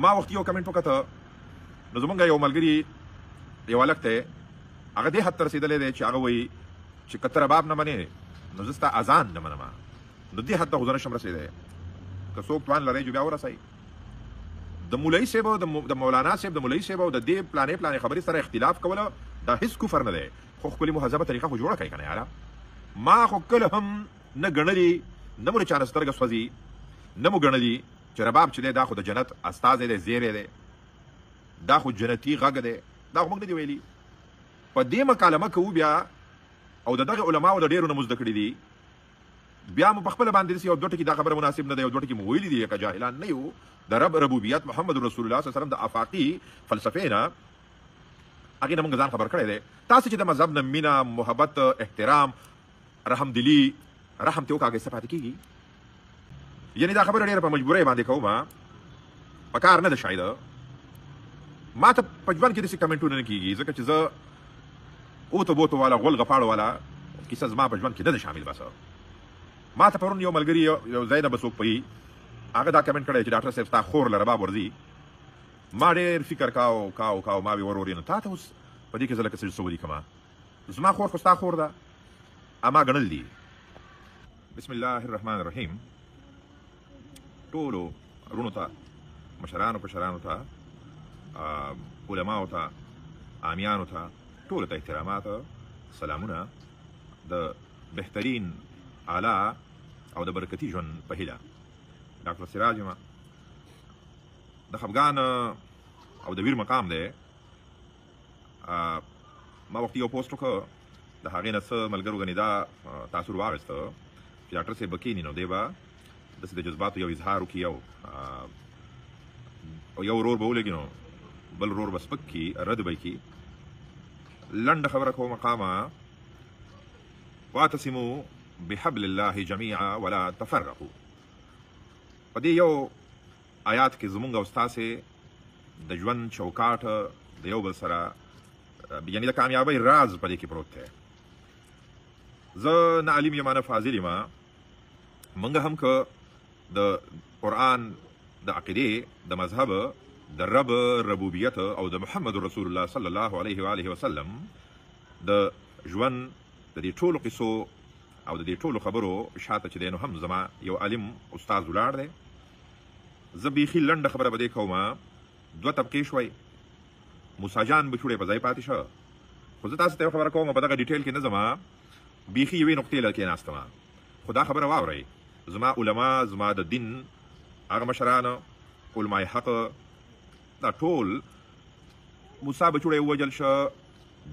ما وخت یو کمنټ وکړه نو زمونږ یو ملګري یو هلک دی هغه دې حد ته رسېدلی دی چې هغه وایي چې که ته رباب نه منې نو زه ستا اذان نه منم نو دې حد ته خو زه نشم رسېدی که څوک توان لرئ جو بیا ورسئ د مولوي صاحب او د مولانا صاحب د مولوي صاحب او د دې پلانې خبرې سره اختلاف کوله دا هېڅ کفر نه دی خو ښکلې مهذبه طریقه خو جوړه کوي که نه یاره ما خو کله هم نه ګڼلي نه مو د چا نه سترګه سوځي نه مو ګڼلي چې رباب چې دی دا خو د جنت استازی دی زیری دی دا خو جنتي غږ دی دا خو موږ نه دي ویلي په دې مکالمه کوو بیا او د دغه علماو د ډېرو نه مو زده کړي دي بیا مو په خپله باندې داسې یو دوه ټکي دا خبره مناسب نه دی یو دوه ټکي مو ویلي دي که جاهلان نه یو د رب ربوبیت محمد رسول الله صلی الله علیه وسلم د افاقي فلسفې نه هغې نه موږ ځان خبر کړی دی تاسو چې د مذهب نه مینه محبت احترام رحمدلي رحم تې وکړه هغې څه پاتې کېږي یعنې دا خبره ډېره په مجبورۍ باندې کوم په کار نه ده شاید ما ته په ژوند کې داسې کمنټونه نه کېږي ځکه چې زه اوتو بوتو والا غول غپاړو والا کیسه زما په ژوند کې نه ده شامل بس ما ته پرون یو ملګري یو ځای نه به څوک پوهي هغه دا کمنټ کړی چې ډاکټر صاحب ستا خور له رباب ورځي ما ډېر فکر کاو ما وې ورورې نو تا ته اوس په دې کې زه لکه څه ولیکمه زما خور خو ستا خور ده اما ګڼل دي بسم الله الرحمن الرحیم ټولو رونو ته مشرانو کشرانو ته علماو ته عامیانو ته ټولو ته احترامات سلامونه د بهترین اعلی او د برکتي ژوند په هیله ډاکټر سراج یم د خفګان او د ویر مقام دی ما وختي یو پوسټ وکړه د هغې نه څه ملګرو ګنې دا تاثر واخیسته چې ډاکټر صاحب به کښېني نو دی به داسې د جذباتو یو اظهار وکړي یو ورور به ولګي نو بل ورور به سپک کړي رد به یې کړي لنډه خبره کوم مقامه واعتصموا بحبل الله جميعا ولا تفرقوا په دې یو آیات کې زمونږ او ستاسې د ژوند چوکاټ د یو بل سره یعنې د کامیابۍ راز په دې کې پروت دی زه نه علیم یم نه فاضل یم موږ هم که د قرآن د عقیدې د مذهب د رب ربوبیت او د محمد رسول الله صلی الله علیه و آله وسلم د ژوند د دې ټولو قصو او د دې ټولو خبرو شاته چې دی نو هم زما یو عالم استاد ولاړ دی زه بیخي لنډه خبره به دې کوم دوه طبقې شوی موسی جان بچوړی په ځای پاتې شه خو زه تاسو ته یو خبره کوم په دغه ډیټیل کې نه ځم بیخي یوې نقطې له کېناستم خو دا خبره واورئ زما علما زما د دین هغه مشران علماء حق دا ټول موسی بچوړی ووجل شه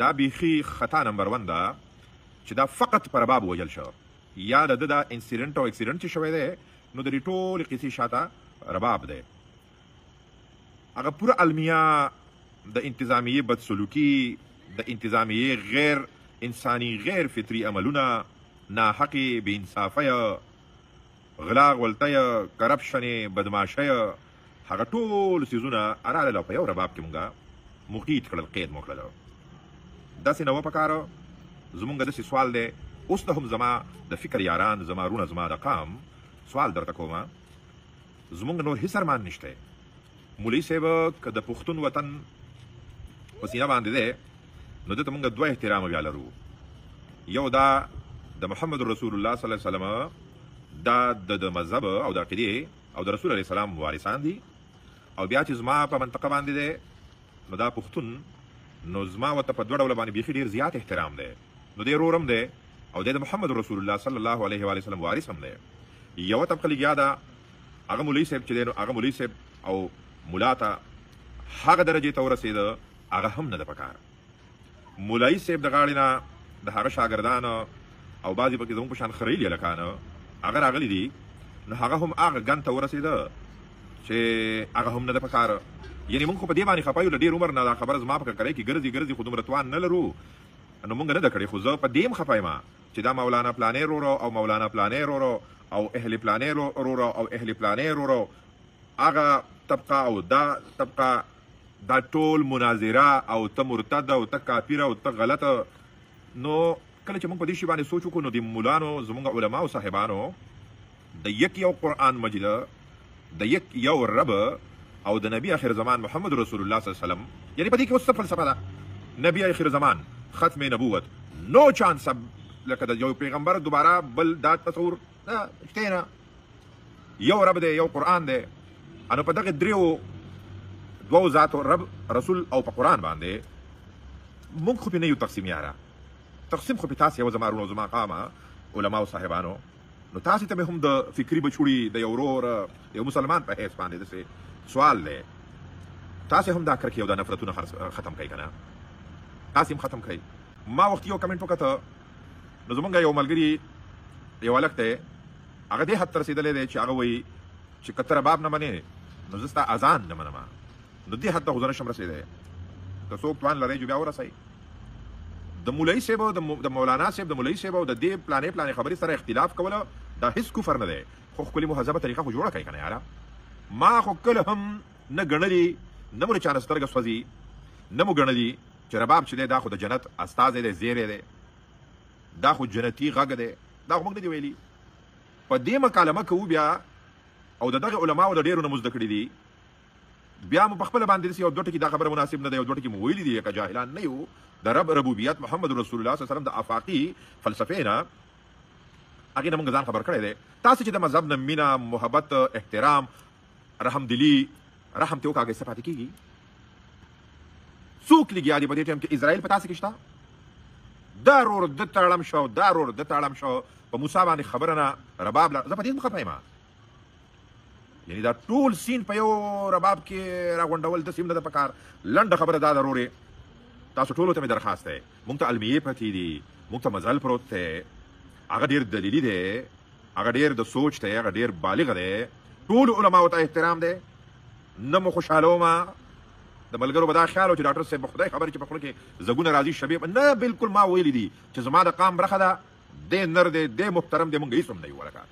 دا بیخي خطا نمبر 1 ده چې دا فقط پر رباب ووجل شه یا د دا انسیډنټ او اکسیډنټ چې شوی دی نو د دې ټولې قصې شاته رباب دی هغه پوره المیه د انتظامیې بدسلوکي د انتظامیې غیر انساني غیر فطري عملونه ناحقې بې انصافۍ غلا غولتۍ کرپشنې بدماشۍ هغه ټول څیزونه راغلل په یو رباب کې مونږه محیط کړل قید مو کړل داسې نه وه پکاره زمونږ داسې سوال دی اوس ته هم زما د فکر یاران زما رونه زما د قام سوال درته کومه زمونږ نور هېڅ ارمان نشته مولوي صاحب که د پښتون وطن په سینه باندې دی نو دته مونږ دوه احترام بیا لرو یو دا د محمد رسول الله صلی الله علیه وسلم دا د مذهب او د عقیدې او د رسول علیه السلام وارثان دي او بیا چې زما په منطقه باندې دی نو دا پښتون نو زما ورته په دوه ډوله باندې بیخي ډېر زیات احترام دی نو دی رور هم دی او دی د محمد رسول الله صلی الله علیه و وسلم وارث هم دی یوه طبقه لګیا ده هغه مولوي صاحب چې دی نو هغه مولوي صاحب او ملا ته هغه درجې ته ورسېده هغه هم نه ده پکار مولوي صاحب د غاړې نه د هغه شاګردان او بعضې پکې زموږ په شان خریلي هلکان هغه راغلي دي نو هغه هم هغه ګند ته ورسېده چې هغه هم نه ده پکار یعنې موږ خو په دې باندې خفه یو له ډېر عمر نه دا خبره زما په ککرۍ کې ګرځي خو دومره توان نه لرو نو موږ نه ده کړې خو زه په دې هم خفه یم چې دا مولانا پلانې رورو او مولانا پلانې رورو او اهل پلانې رورو او اهل پلانې رورو هغه طبقه او دا طبقه دا ټول مناظره او ته مرتد او ته کافره او ته غلطه نو کله چې موږ په دې شي باندې سوچ وکړو نو د مولانو زموږ علماو صاحبانو د یک یو قرآن مجید د یک یو رب او د نبی اخر زمان محمد رسول الله صلی الله علیه وسلم، یعنی په دې کې اوس څه فلسفه ده؟ نبی اخر زمان، ختم نبوت، نو چانس لکه د یو پیغمبر دوباره بل دا تصور نه شته نه. یو رب دی، یو قرآن دی. انو په دغه دریو دوو ذاتو رب رسول او په قرآن باندې مونږ خو پې نه یو تقسیم یاره. تقسیم خو پې تاسې یو زما رونو زما قامه علماو صاحبانو، نو تاسې ته مې هم د فکري بچوړي د یو ورور یو مسلمان په حیث باندې داسې سوال دی. تاسې هم دا کرکې او دا نفرتونه ختم کوئ که نه؟ تاسې هم ختم کوئ. ما وخت یو کمنټ وکته، نو زمونږ یو ملګري یو هلک دی، هغه دې حد ته رسېدلی دی چې هغه وایي چې که ته رباب نه منې نو زه ستا اذان نه منم. نو دې حد ته خو زه نشم رسېدی. که څوک توان لرئ جو بیا ورسئ. د مولوي صاحب او د مولانا صاحب، د مولوي صاحب او د دې پلانې خبرې سره اختلاف کوله دا هېڅ کفر نه دی، خو ښکلې مهذبه طریقه خو جوړه کوي که نه یاره. ما خو کله هم نه ګڼلي، نه مو د چا نه سترګه سوځي، نه مو ګڼلي چې رباب چې دی دا خو د جنت استازی دی، زیری دی، دا خو جنتي غږ دی. دا خو موږ نه دي ویلي. په دې مکالمه کوو بیا او د دغه علماو د ډېرو نه مو زده کړي دي، بیا مو په خپله باندې داسې یو دوه ټکي دا خبره مناسب نه ده، یو دوه ټکي مو ویلي دي که جاهلان نه یو. د رب ربوبیت محمد رسول الله صلی الله علیه وسلم د افاقي فلسفې نه هغې نه موږ ځان خبر کړی دی. تاسې چې د مذهب نه مینه، محبت، احترام، رحمدلي، رحم ته وکاږئ، څه پاتې کېږي؟ څوک لګیا دي په دې ټایم کې اسرائیل په تاسې کې شته؟ دا رور د تړم شو، دا رور د تړم شو، په موسی باندې خبره نه رباب زه په دې مخه یم. یعنی دا ټول سین په یو رباب کې راغونډول داسې هم نه ده پکار. لنډه خبره دا ده رورې، تاسو ټولو ته مې درخواست دی، موږ ته المیې پرتې دي، موږ ته مزل پروت دی، هغه ډېر دلیلي دی، هغه ډېر د سوچ دی، هغه ډېر بالغ دی. ټولو علماو ته احترام دی. نه مو خوشحالومه د ملګرو به دا خیال و چې ډاکټر صاحب به خدای خبر چې په خوله کې زګونه راځي شبیه نه. بلکل ما ویلي دي چې زما د قام برخه ده، دی نر دی، دی محترم دی، موږ هېڅ هم نه یو هلکه،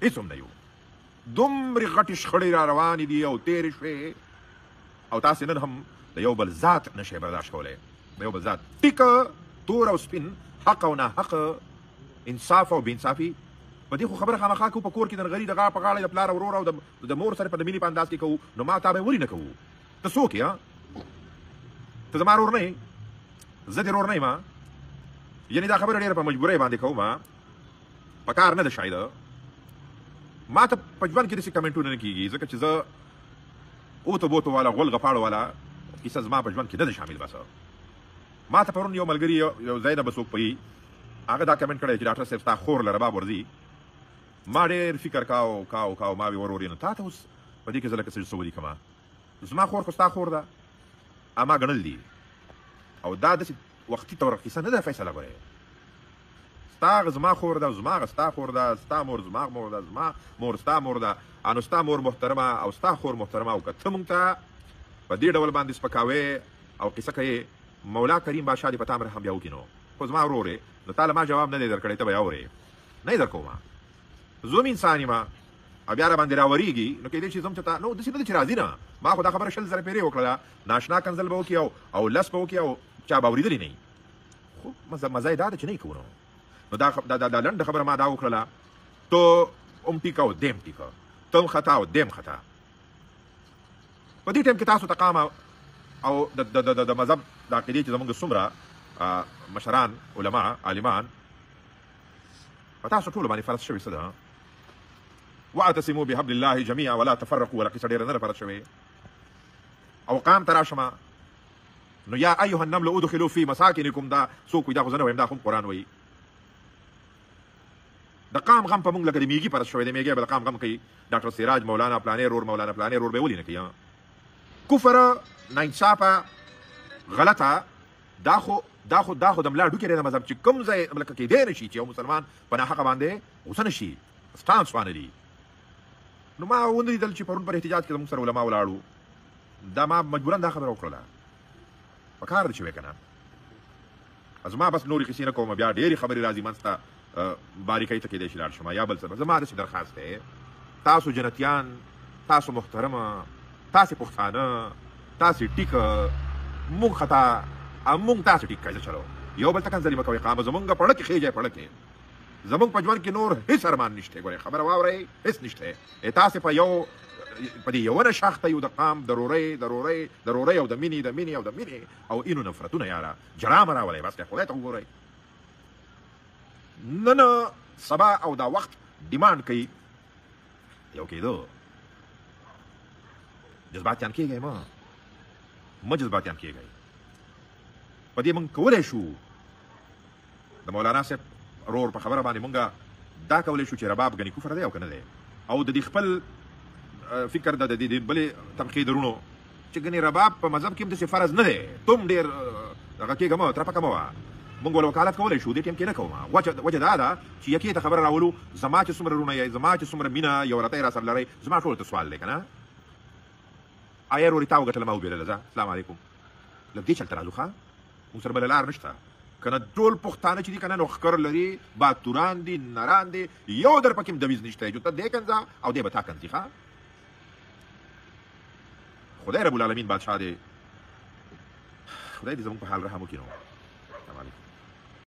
هېڅ هم نه یو. دومرې غټې شخړې را روانې دي او تېرې شوې، او تاسې نن هم د یو بل ذات نشئ برداشت کولی. د یو بل ذات ټیکه، تور او سپین، حق او ناحق، انصاف او بې انصافي، په دې خو خبره خامخا کوو. په کور کې د نغري د غاړه په غاړه د پلار او ورور او د مور سره په د مینې په انداز کې کوو. نو ما تا به ولې نه کوو؟ ته څوک یې؟ ته زما رور نه یې، زه دې رور نه یم. یعنې دا خبره ډېره په مجبورۍ باندې کوم، په کار نه ده شاید. ما ته په ژوند کې داسې کمنټونه نه کېږي، ځکه چې زه اوتو بوتو والا غول غپاړو والا کیسه زما په ژوند کې نه ده شامل. بس ما ته پرون یو ملګري یو ځای نه به څوک پوهي، هغه دا کمنټ کړی چې ډاکټر صاحب ستا خور له رباب ورځي. ما ډېر فکر کاو ما وی ورورې نو تا ته اوس په دې کې زه لکه څه ولیکمه. زما خور خو ستا خور ده، اما ګڼل دي، او دا داسې وختي طور کیسه نه ده. فیصله ګورې، ستا هغه زما خور ده، زما هغه ستا خور ده، ستا مور زما مور ده، زما مور ستا مور ده، نو ستا مور محترمه او ستا خور محترمه. او که ته مونږ ته په دې ډول باندې سپکاوې او قیسه کوې، مولا کریم بادشاه دې په تا مرحم بیا وکړي. نو خو زما ورورې، نو تا له ما جواب نه دی درکړی، ته به یا اورې نه یې درکومه. زه هم انسان یم او بیا را باندې راورېږي، نو کیدای شي زه هم چېرته نو داسې نه ده چې راځي نه. ما خو دا خبره 100 زره پیرې وکړله، ناشنا کنځل به وکړي او لس به وکړي او چا به اورېدلې نه وي. خو مزه یې دا ده چې نه یې کوو. نو دا لنډه خبره ما دا وکړله، تو هم ټیکه او دیم ټیکه، ته هم خطا او دیم خطا. په دې ټایم کې تاسو ته قام او د مذهب د عقیدې چې زموږ څومره مشران، علما، عالمان، په تاسو ټولو باندې فرض شوې څه ده؟ واعتصموا بحبل الله جميعا ولا تفرقوا. ولا کیسه ډېره نه ده فرض شوې. او قام ته راشمه، نو یا ایها النمل ادخلوا فی مساکنکم، دا څوک وایي؟ دا خو زه نه وایم، دا خو قرآن وایي. د قام غم په موږ لکه د میږي فرض شوی دی. میږی به د قام غم کوي. ډاکټر سراج مولانا پلانې رور، مولانا پلانې رور به ولې نه کوي؟ کفر، ناانصافه، غلطه، دا خو د ملا ډوکې دی د مذهب چې کوم ځای لکه کېدی نه شي چې یو مسلمان په ناحقه باندې غوسه نه شي، سټانس وانلي. نو ما ونه لیدل چې پرون پر احتجاج کې زموږ سره علما ولاړو. دا ما مجبورا دا خبره وکړله، په کار ده چې وایې که نه. زما بس نورې کیسې نه کوم، بیا ډېرې خبرې راځي منځ ته، باریکۍ ته کېدای شي لاړ شم یا بل څه. زما داسې درخواست دی، تاسو جنتیان، تاسو محترمه، تاسې پښتانه، تاسې ټیکه، موږ خطا، موږ تاسې ټیک کړئ. چلو یو بل ته کنځلې مه کوئ. قامه زمونږ پړه کې خېجئ، پړه کې زمونږ په ژوند کې نور هېڅ ارمان نشته. ګورئ خبره واورئ، هېڅ نشته. تاسې په یو په دې یوه نه شاخته یو د قام ضرورۍ او د مینې او اینو نفرتونه یاره جرام راولئ بس که خدای ته وګورئ نن سبا او دا وخت ډیمانډ کوي یو کېدو جذباتیان کېږئ مه جذباتیان کېږئ په دې موږ کولی شو د مولانا صاحب رور په خبره باندې موږ دا کولی شو چې رباب ګنې کفر دی او که نه دی او د دې خپل فکر د دې بلې طبقې درونو چې ګنې رباب په مذهب کې هم داسې فرض نه دی تم ډېر هغه کېږه مه ترپکه مه وه موږ ول وکالت کولی شو دې ټیم کې نه کوم وجه دا ده چې یکې ته خبره راولو زما چې څومره رونه یې زما چې څومره مینه یو رتی را سره لرئ زما ټولو ته سوال دی که نه آیا رورې تا وګټله ما وبېلله ځه السلام علیکم لږ دې چلته راځو ښه موږ سره بله لار نشته که نه ټول پښتانه چې دي که نه نو ښکر لري باتوران دي نران دي یو در پکې هم دویز نشته جو ته دې کنځه او دې به تا کنځي ښه خدای رب العالمین بادشاه دی خدای دې زموږ په حال رحم وکړي نو السلام علیکم